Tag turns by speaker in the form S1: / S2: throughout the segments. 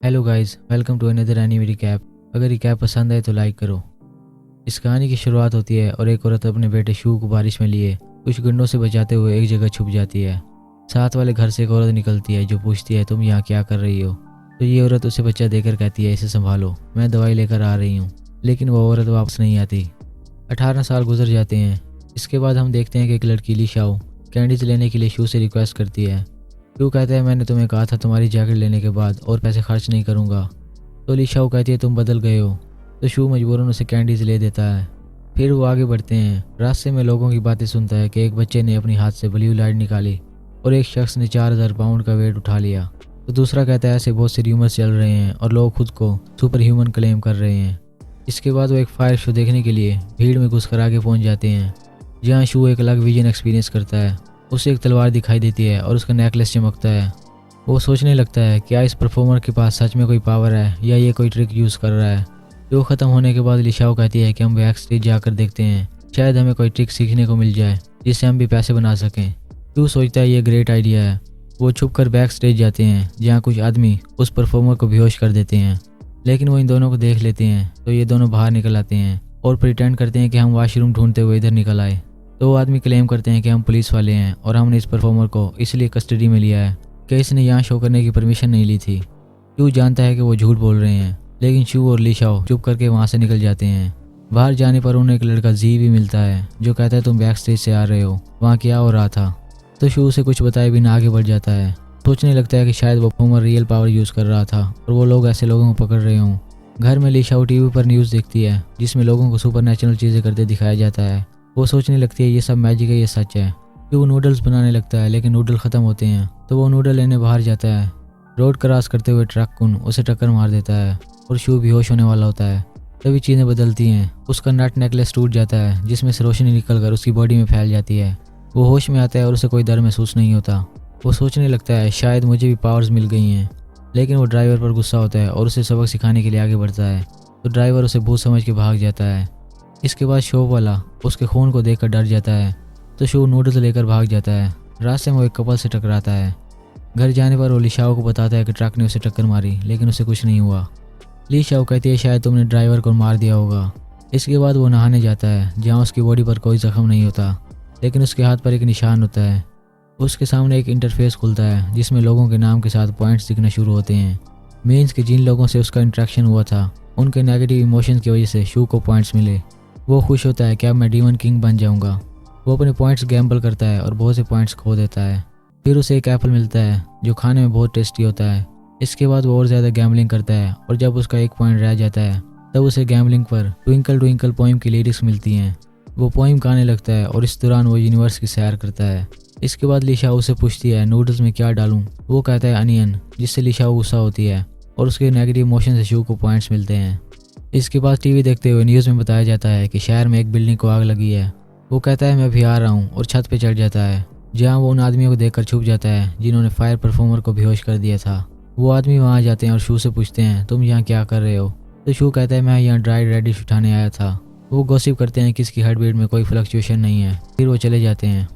S1: Hello guys, welcome to another anime recap. अगर recap पसंद आए तो लाइक करो। इस कहानी की शुरुआत होती है और एक औरत अपने बेटे शू को बारिश में लिए कुछ गुंडों से बचाते हुए एक जगह छुप जाती है। साथ वाले घर से एक औरत निकलती है जो पूछती है, तुम यहाँ क्या कर रही हो? तो ये औरत उसे बच्चा देकर कहती है, इसे संभालो, मैं दवाई लेकर आ रही हूँ। लेकिन वो औरत वापस नहीं आती। 18 साल गुजर जाते हैं। इसके बाद हम देखते हैं कि एक लड़की लिशाओ कैंडीज लेने के लिए शू से रिक्वेस्ट करती है। शू कहता है, मैंने तुम्हें कहा था तुम्हारी जैकेट लेने के बाद और पैसे खर्च नहीं करूँगा। तो लिशाओ कहती है, तुम बदल गए हो। तो शू मजबूरन उसे कैंडीज ले देता है। फिर वो आगे बढ़ते हैं। रास्ते में लोगों की बातें सुनता है कि एक बच्चे ने अपनी हाथ से ब्लू लाइट निकाली और एक शख्स ने 4000 पाउंड का वेट उठा लिया। तो दूसरा कहता है, ऐसे बहुत से र्यूमर्स चल रहे हैं और लोग खुद को सुपर ह्यूमन क्लेम कर रहे हैं। इसके बाद वो एक फायर शो देखने के लिए भीड़ में घुसकर आगे पहुंच जाते हैं, जहाँ शू एक अलग विजन एक्सपीरियंस करता है। उसे एक तलवार दिखाई देती है और उसका नेकलेस चमकता है। वो सोचने लगता है, क्या इस परफॉर्मर के पास सच में कोई पावर है या ये कोई ट्रिक यूज़ कर रहा है। जो ख़त्म होने के बाद लिशाओ कहती है कि हम बैक स्टेज जाकर देखते हैं, शायद हमें कोई ट्रिक सीखने को मिल जाए जिससे हम भी पैसे बना सकें। शू सोचता है ये ग्रेट आइडिया है। वो छुप कर बैक स्टेज जाते हैं, जहाँ कुछ आदमी उस परफॉर्मर को बेहोश कर देते हैं। लेकिन वो इन दोनों को देख लेते हैं, तो ये दोनों बाहर निकल आते हैं और प्रिटेंड करते हैं कि हम वॉशरूम ढूंढते हुए इधर निकल आए। तो वो आदमी क्लेम करते हैं कि हम पुलिस वाले हैं और हमने इस परफॉर्मर को इसलिए कस्टडी में लिया है कि इसने यहाँ शो करने की परमिशन नहीं ली थी। शू जानता है कि वो झूठ बोल रहे हैं, लेकिन शू और लिशाओ चुप करके वहाँ से निकल जाते हैं। बाहर जाने पर उन्हें एक लड़का जी भी मिलता है जो कहता है, तुम बैक स्टेज से आ रहे हो, वहाँ क्या हो रहा था? तो शू उसे कुछ बताए बिना आगे बढ़ जाता है। सोचने लगता है कि शायद वो परफॉर्मर रियल पावर यूज़ कर रहा था और वो लोग ऐसे लोगों को पकड़ रहे हों। घर में लिशाओ टीवी पर न्यूज़ देखती है जिसमें लोगों को सुपर नेचुरल चीज़ें करते दिखाया जाता है। वो सोचने लगती है ये सब मैजिक है, ये सच है। फिर वो नूडल्स बनाने लगता है, लेकिन नूडल ख़त्म होते हैं। तो वो नूडल लेने बाहर जाता है। रोड क्रॉस करते हुए ट्रक उसे टक्कर मार देता है और शू बेहोश होने वाला होता है। तभी चीज़ें बदलती हैं। उसका नट नेकलेस टूट जाता है जिसमें से रोशनी निकलकर उसकी बॉडी में फैल जाती है। वो होश में आता है और उसे कोई डर महसूस नहीं होता। वो सोचने लगता है, शायद मुझे भी पावर्स मिल गई हैं। लेकिन वो ड्राइवर पर गुस्सा होता है और उसे सबक सिखाने के लिए आगे बढ़ता है। तो ड्राइवर उसे भूत समझ के भाग जाता है। इसके बाद शॉप वाला उसके खून को देखकर डर जाता है, तो शू नूडल्स लेकर भाग जाता है। रास्ते में वो एक कपल से टकराता है। घर जाने पर वो लिशाओ को बताता है कि ट्रक ने उसे टक्कर मारी, लेकिन उसे कुछ नहीं हुआ। लिशाओ कहती है, शायद तुमने ड्राइवर को मार दिया होगा। इसके बाद वो नहाने जाता है, जहाँ उसकी बॉडी पर कोई जख्म नहीं होता, लेकिन उसके हाथ पर एक निशान होता है। उसके सामने एक इंटरफेस खुलता है जिसमें लोगों के नाम के साथ पॉइंट्स दिखना शुरू होते हैं। मीन्स कि जिन लोगों से उसका इंटरेक्शन हुआ था उनके नेगेटिव इमोशंस की वजह से शू को पॉइंट्स मिले। वो खुश होता है कि अब मैं डीमन किंग बन जाऊंगा। वो अपने पॉइंट्स गैम्बल करता है और बहुत से पॉइंट्स खो देता है। फिर उसे एक एप्पल मिलता है जो खाने में बहुत टेस्टी होता है। इसके बाद वो और ज़्यादा गैम्बलिंग करता है और जब उसका एक पॉइंट रह जाता है तब उसे गैम्बलिंग पर ट्विंकल ट्विंकल पोइम की लिरिक्स मिलती हैं। वो पोइम गाने लगता है और इस दौरान वो यूनिवर्स की सैर करता है। इसके बाद लिशाओ उसे पूछती है, नूडल्स में क्या डालूं? वो कहता है अनियन, जिससे लिशाओ गुस्सा होती है और उसके नेगेटिव इमोशन से शू को पॉइंट्स मिलते हैं। इसके बाद टीवी देखते हुए न्यूज़ में बताया जाता है कि शहर में एक बिल्डिंग को आग लगी है। वो कहता है, मैं अभी आ रहा हूँ, और छत पे चढ़ जाता है, जहाँ वो उन आदमियों को देखकर छुप जाता है जिन्होंने फायर परफॉर्मर को बेहोश कर दिया था। वो आदमी वहाँ जाते हैं और शू से पूछते हैं, तुम यहाँ क्या कर रहे हो? तो शू कहता है, मैं यहाँ ड्राई रेडिश उठाने आया था। वो गॉसिप करते हैं कि इसकी हार्ट बीट में कोई फ्लक्चुएशन नहीं है। फिर वो चले जाते हैं।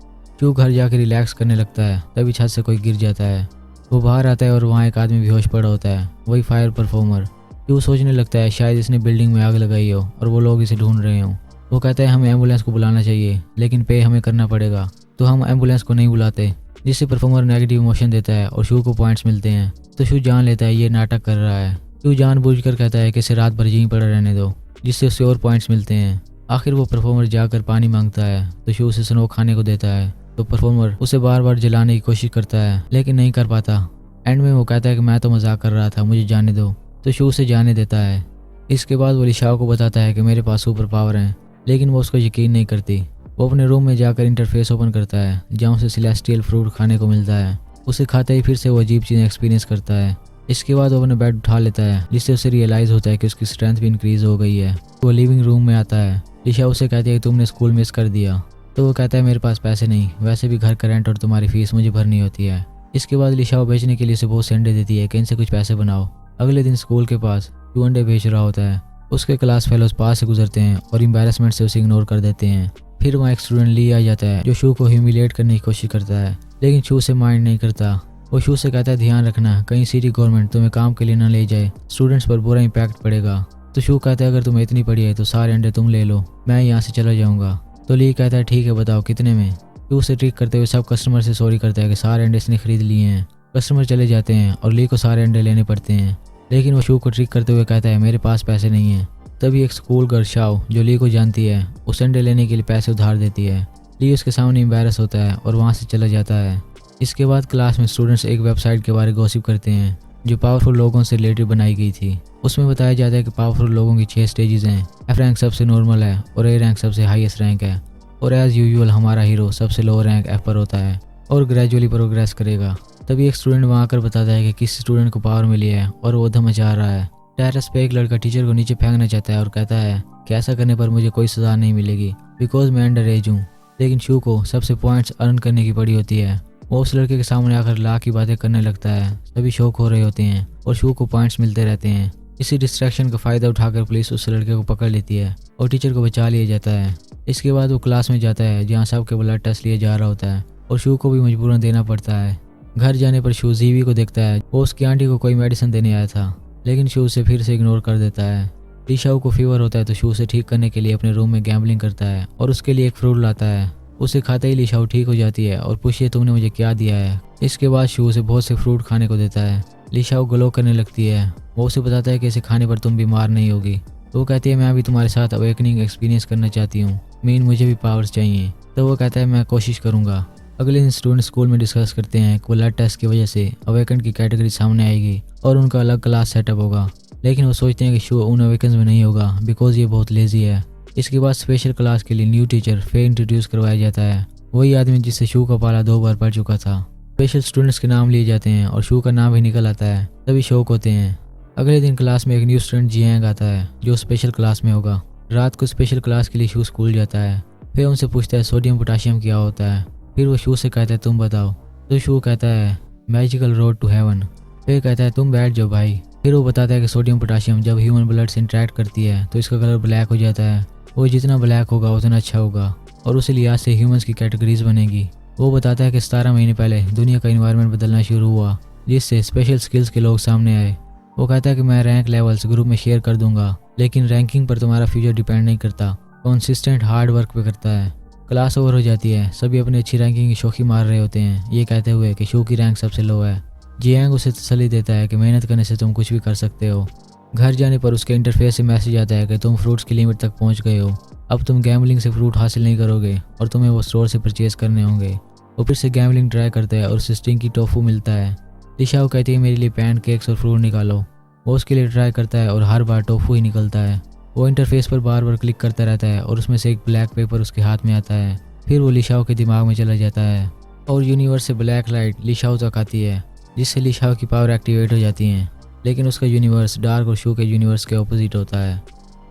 S1: शू घर जाकर रिलैक्स करने लगता है, तभी छत से कोई गिर जाता है। वो बाहर आता है और वहाँ एक आदमी बेहोश पड़ा होता है, वही फायर परफॉर्मर। शू सोचने लगता है, शायद इसने बिल्डिंग में आग लगाई हो और वो लोग इसे ढूंढ रहे हों। वो कहता है, हमें एम्बुलेंस को बुलाना चाहिए, लेकिन पे हमें करना पड़ेगा। तो हम एम्बुलेंस को नहीं बुलाते, जिससे परफॉर्मर नेगेटिव इमोशन देता है और शू को पॉइंट्स मिलते हैं। तो शू जान लेता है ये नाटक कर रहा है। शू जानबूझकर कहता है कि इसे रात भर यहीं पड़ा रहने दो, जिससे उसे और पॉइंट्स मिलते हैं। आखिर वो परफॉर्मर जाकर पानी मांगता है, तो शू उसे स्नो खाने को देता है। तो परफॉर्मर उसे बार बार जलाने की कोशिश करता है, लेकिन नहीं कर पाता। एंड में वो कहता है कि मैं तो मजाक कर रहा था, मुझे जाने दो। तो शू उसे जाने देता है। इसके बाद वो लिशाओ को बताता है कि मेरे पास सुपर पावर हैं, लेकिन वो उसको यकीन नहीं करती। वो अपने रूम में जाकर इंटरफेस ओपन करता है, जहाँ उसे सेलेस्टियल फ्रूट खाने को मिलता है। उसे खाते ही फिर से वो अजीब चीज़ें एक्सपीरियंस करता है। इसके बाद वो अपने बेड उठा लेता है, जिससे उसे रियलाइज़ होता है कि उसकी स्ट्रेंथ भी इंक्रीज़ हो गई है। वो लिविंग रूम में आता है। लिशा उसे कहती है कि तुमने स्कूल मिस कर दिया। तो वो कहता है, मेरे पास पैसे नहीं, वैसे भी घर का रेंट और तुम्हारी फीस मुझे भरनी होती है। इसके बाद लिशाओ बेचने के लिए उसे बहुत से अंडे देती है कि इनसे कुछ पैसे बनाओ। अगले दिन स्कूल के पास शू अंडे बेच रहा होता है। उसके क्लास फेलोज पास से गुजरते हैं और एम्बैरेसमेंट से उसे इग्नोर कर देते हैं। फिर वहाँ एक स्टूडेंट ली आ जाता है जो शू को ह्यूमिलेट करने की कोशिश करता है, लेकिन शू से माइंड नहीं करता। वो शू से कहता है ध्यान रखना कहीं सिटी गवर्नमेंट तुम्हें काम के लिए ना ले जाए, स्टूडेंट्स पर बुरा इम्पैक्ट पड़ेगा। तो शू कहता है अगर तुम्हें इतनी पड़ी है तो सारे अंडे तुम ले लो, मैं यहाँ से चला जाऊँगा। तो ली कहता है ठीक है बताओ कितने में। शू उसे ट्रिक करते हुए सब कस्टमर से सॉरी करता है कि सारे अंडे इसने खरीद लिए हैं। कस्टमर चले जाते हैं और ली को सारे अंडे लेने पड़ते हैं, लेकिन वो शू को ट्रिक करते हुए कहता है मेरे पास पैसे नहीं हैं। तभी एक स्कूल गर्ल शाओ जो ली को जानती है उस अंडे लेने के लिए पैसे उधार देती है। ली उसके सामने एम्बैरस होता है और वहाँ से चला जाता है। इसके बाद क्लास में स्टूडेंट्स एक वेबसाइट के बारे में गॉसिप करते हैं जो पावरफुल लोगों से रिलेटेड बनाई गई थी। उसमें बताया जाता है कि पावरफुल लोगों की 6 स्टेजेस हैं। F रैंक सबसे नॉर्मल है और A रैंक सबसे हाईएस्ट रैंक है, और एज यूजुअल हमारा हीरो सबसे लो रैंक F पर होता है और ग्रेजुअली प्रोग्रेस करेगा। तभी एक स्टूडेंट वहाँ आकर बताता है कि किसी स्टूडेंट को पावर मिली है और वो धम मचा रहा है। टेरेस पे एक लड़का टीचर को नीचे फेंकना चाहता है और कहता है कि ऐसा करने पर मुझे कोई सजा नहीं मिलेगी बिकॉज मैं अंडर एज हूँ। लेकिन शू को सबसे पॉइंट्स अर्न करने की पड़ी होती है। वो उस लड़के के सामने आकर ला की बातें करने लगता है। सभी शौक हो रहे होते हैं और शू को पॉइंट्स मिलते रहते हैं। इसी डिस्ट्रैक्शन का फायदा उठाकर पुलिस उस लड़के को पकड़ लेती है और टीचर को बचा लिया जाता है। इसके बाद वो क्लास में जाता है जहाँ सबके ब्लड टेस्ट लिया जा रहा होता है और शू को भी मजबूरन देना पड़ता है। घर जाने पर शू जीवी को देखता है। वो उसकी आंटी को कोई मेडिसिन देने आया था, लेकिन शू उसे फिर से इग्नोर कर देता है। लीशाओ को फीवर होता है तो शू उसे ठीक करने के लिए अपने रूम में गैम्बलिंग करता है और उसके लिए एक फ्रूट लाता है। उसे खाते ही लीशाओ ठीक हो जाती है और पूछिए तुमने मुझे क्या दिया है। इसके बाद शू उसे बहुत से फ्रूट खाने को देता है। लीशाओ ग्लो करने लगती है। वो उसे बताता है कि इसे खाने पर तुम बीमार नहीं होगी। वो कहती है मैं अभी तुम्हारे साथ अवेकनिंग एक्सपीरियंस करना चाहती हूँ, मीन मुझे भी पावर्स चाहिए। तो वो कहता है मैं कोशिश करूँगा। अगले दिन स्टूडेंट स्कूल में डिस्कस करते हैं कि ब्लड टेस्ट की वजह से अवेकन की कैटेगरी सामने आएगी और उनका अलग क्लास सेटअप होगा, लेकिन वो सोचते हैं कि शू उन अवेकन्स में नहीं होगा बिकॉज ये बहुत लेजी है। इसके बाद स्पेशल क्लास के लिए न्यू टीचर फे इंट्रोड्यूस करवाया जाता है, वही आदमी जिससे शू का पाला 2 बार पड़ चुका था। स्पेशल स्टूडेंट्स के नाम लिए जाते हैं और शू का नाम भी निकल आता है। तभी शौक होते हैं। अगले दिन क्लास में एक न्यू स्टूडेंट जियांग आता है जो स्पेशल क्लास में होगा। रात को स्पेशल क्लास के लिए शू स्कूल जाता है। फिर उनसे पूछता है सोडियम पोटाशियम क्या होता है। फिर वो शू से कहता है तुम बताओ। तो शू कहता है मैजिकल रोड टू हेवन। फिर कहता है तुम बैठ जाओ भाई। फिर वो बताता है कि सोडियम पोटाशियम जब ह्यूमन ब्लड से इंटरेक्ट करती है तो इसका कलर ब्लैक हो जाता है। वो जितना ब्लैक होगा उतना अच्छा होगा और उसी लिहाज से ह्यूमंस की कैटेगरीज बनेगी। वो बताता है कि 17 महीने पहले दुनिया का इन्वायरमेंट बदलना शुरू हुआ जिससे स्पेशल स्किल्स के लोग सामने आए। वो कहता है कि मैं रैंक लेवल्स ग्रुप में शेयर कर दूंगा, लेकिन रैंकिंग पर तुम्हारा फ्यूचर डिपेंड नहीं करता, कंसिस्टेंट हार्ड वर्क पे करता है। क्लास ओवर हो जाती है। सभी अपनी अच्छी रैंकिंग की शौकी मार रहे होते हैं, ये कहते हुए कि शू की रैंक सबसे लो है। जियांग उसे तसल्ली देता है कि मेहनत करने से तुम कुछ भी कर सकते हो। घर जाने पर उसके इंटरफेस से मैसेज आता है कि तुम फ्रूट्स की लिमिट तक पहुंच गए हो, अब तुम गैम्बलिंग से फ्रूट हासिल नहीं करोगे और तुम्हें वो स्टोर से परचेज करने होंगे। वो फिर से गैम्बलिंग ट्राई करता है और उसे स्टिंकी टोफू मिलता है। लिशाओ कहती है मेरे लिए पैन केक्स और फ्रूट निकालो। वो उसके लिए ट्राई करता है और हर बार टोफू ही निकलता है। वो इंटरफेस पर बार बार क्लिक करता रहता है और उसमें से एक ब्लैक पेपर उसके हाथ में आता है। फिर वो लिशाओ के दिमाग में चला जाता है और यूनिवर्स से ब्लैक लाइट लिशाओ तक आती है जिससे लिशाओ की पावर एक्टिवेट हो जाती है, लेकिन उसका यूनिवर्स डार्क और शू के यूनिवर्स के ऑपोजिट होता है।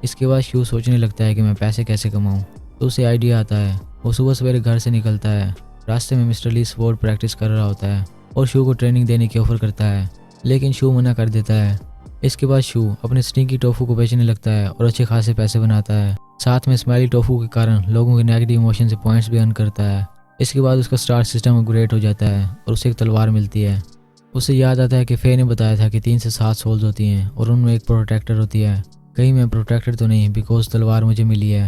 S1: इसके बाद शू सोचने लगता है कि मैं पैसे कैसे कमाऊं, तो उसे आइडिया आता है। वो सुबह सवेरे घर से निकलता है। रास्ते में मिस्टर ली स्पोर्ट प्रैक्टिस कर रहा होता है और शू को ट्रेनिंग देने की ऑफर करता है, लेकिन शू मना कर देता है। इसके बाद शू अपने स्टिंकी टोफू को बेचने लगता है और अच्छे खासे पैसे बनाता है। साथ में स्माइली टोफू के कारण लोगों के नेगेटिव इमोशन से पॉइंट्स भी अर्न करता है। इसके बाद उसका स्टार सिस्टम अपग्रेड हो जाता है और उसे एक तलवार मिलती है। उसे याद आता है कि फे ने बताया था कि 3 से 7 सोल्स होती हैं और उनमें एक प्रोटेक्टर होती है। कहीं मैं प्रोटेक्टर तो नहीं, बिकॉज तलवार मुझे मिली है।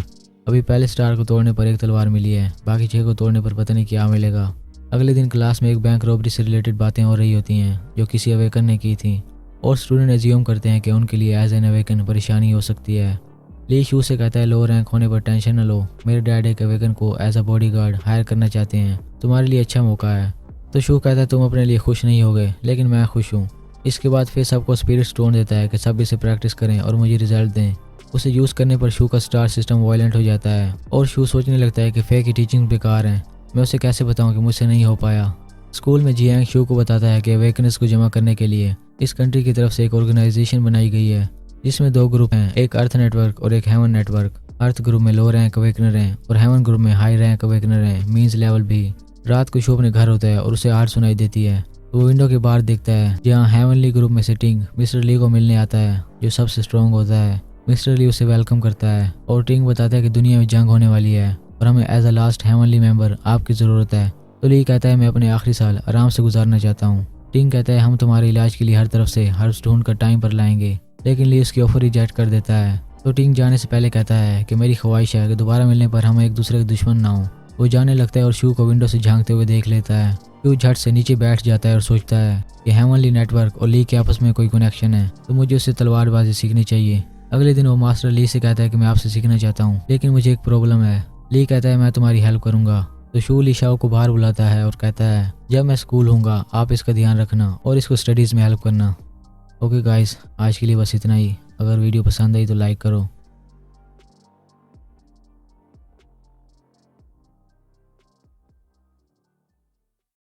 S1: अभी पहले स्टार को तोड़ने पर एक तलवार मिली है, बाकी 6 को तोड़ने पर पता नहीं क्या मिलेगा। अगले दिन क्लास में एक बैंक रॉबरी से रिलेटेड बातें हो रही होती हैं जो किसी अवेकन ने की थी और स्टूडेंट एज्यूम करते हैं कि उनके लिए एज एन अवेकन परेशानी हो सकती है। ली शू से कहता है लो रैंक होने पर टेंशन न लो, मेरे डैड एक अवेकन को एज अ बॉडीगार्ड हायर करना चाहते हैं, तुम्हारे लिए अच्छा मौका है। तो शू कहता है तुम अपने लिए खुश नहीं होगे, लेकिन मैं खुश हूँ। इसके बाद फिर सबको स्पिरिट स्टोन देता है कि सब इसे प्रैक्टिस करें और मुझे रिजल्ट दें। उसे यूज़ करने पर शू का स्टार सिस्टम वायलेंट हो जाता है और शू सोचने लगता है कि फे की टीचिंग बेकार है, मैं उसे कैसे बताऊं कि मुझसे नहीं हो पाया। स्कूल में जियांग शू को बताता है कि अवेकनेस को जमा करने के लिए इस कंट्री की तरफ से एक ऑर्गेनाइजेशन बनाई गई है जिसमें 2 ग्रुप हैं, एक अर्थ नेटवर्क और एक हेवन नेटवर्क। अर्थ ग्रुप में लो रैंक अवेकनर हैं और हेवन ग्रुप में हाई रैंक अवेकनर हैं, मींस लेवल भी। रात को शू अपने घर होता है और उसे आवाज सुनाई देती है। वो विंडो के बाहर देखता है जहाँ हेवनली ग्रुप में से टिंग मिस्टर ली को मिलने आता है जो सबसे स्ट्रॉन्ग होता है। मिस्टर ली उसे वेलकम करता है और टिंग बताता है कि दुनिया में जंग होने वाली है और हमें as a last heavenly member आपकी ज़रूरत है। तो ली कहता है मैं अपने आखिरी साल आराम से गुजारना चाहता हूँ। टिंग कहता है हम तुम्हारे इलाज के लिए हर तरफ से हर्ब्स ढूंढ कर टाइम पर लाएंगे, लेकिन ली उसकी ऑफर रिजेक्ट कर देता है। तो टिंग जाने से पहले कहता है कि मेरी ख्वाहिश है कि दोबारा मिलने पर हम एक दूसरे के दुश्मन ना हो। वो जाने लगता है और शू को विंडो से झांकते हुए देख लेता है। शू झट से नीचे बैठ जाता है और सोचता है कि हेवनली नेटवर्क और ली के आपस में कोई कनेक्शन है, तो मुझे उससे तलवारबाजी सीखनी चाहिए। अगले दिन वो मास्टर ली से कहता है कि मैं आपसे सीखना चाहता हूँ, लेकिन मुझे एक प्रॉब्लम है। ली कहता है मैं तुम्हारी हेल्प करूंगा। तो शू ली शाओ को बाहर बुलाता है और कहता है जब मैं स्कूल होऊंगा आप इसका ध्यान रखना और इसको स्टडीज़ में हेल्प करना। ओके गाइस, आज के लिए बस इतना ही। अगर वीडियो पसंद आई तो लाइक करो।